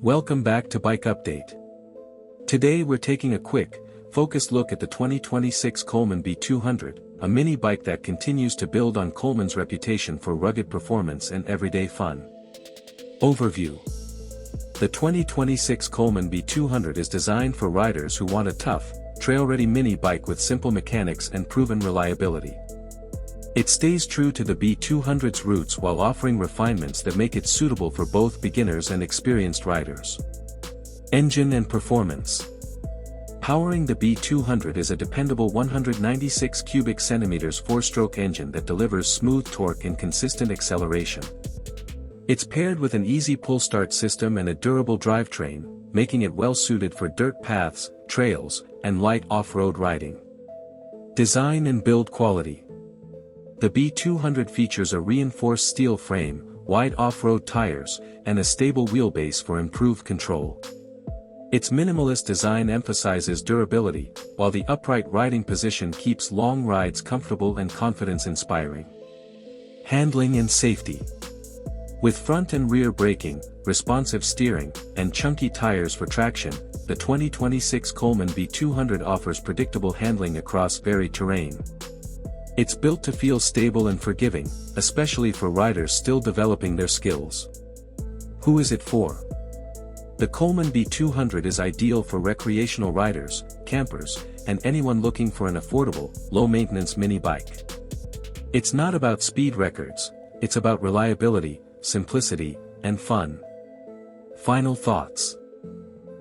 Welcome back to Bike Update. Today we're taking a quick, focused look at the 2026 Coleman B200, a mini bike that continues to build on Coleman's reputation for rugged performance and everyday fun. Overview. The 2026 Coleman B200 is designed for riders who want a tough, trail-ready mini bike with simple mechanics and proven reliability. It stays true to the B200's roots while offering refinements that make it suitable for both beginners and experienced riders. Engine and performance. Powering the B200 is a dependable 196 cubic centimeters 4-stroke engine that delivers smooth torque and consistent acceleration. It's paired with an easy pull-start system and a durable drivetrain, making it well-suited for dirt paths, trails, and light off-road riding. Design and build quality. The B200 features a reinforced steel frame, wide off-road tires, and a stable wheelbase for improved control. Its minimalist design emphasizes durability, while the upright riding position keeps long rides comfortable and confidence-inspiring. Handling and safety. With front and rear braking, responsive steering, and chunky tires for traction, the 2026 Coleman B200 offers predictable handling across varied terrain. It's built to feel stable and forgiving, especially for riders still developing their skills. Who is it for? The Coleman B200 is ideal for recreational riders, campers, and anyone looking for an affordable, low-maintenance mini bike. It's not about speed records, it's about reliability, simplicity, and fun. Final thoughts.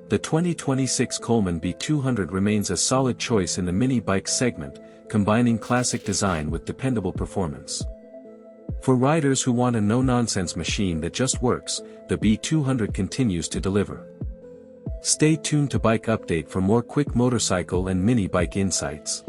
The 2026 Coleman B200 remains a solid choice in the mini bike segment, combining classic design with dependable performance. For riders who want a no-nonsense machine that just works, the B200 continues to deliver. Stay tuned to Bike Update for more quick motorcycle and mini bike insights.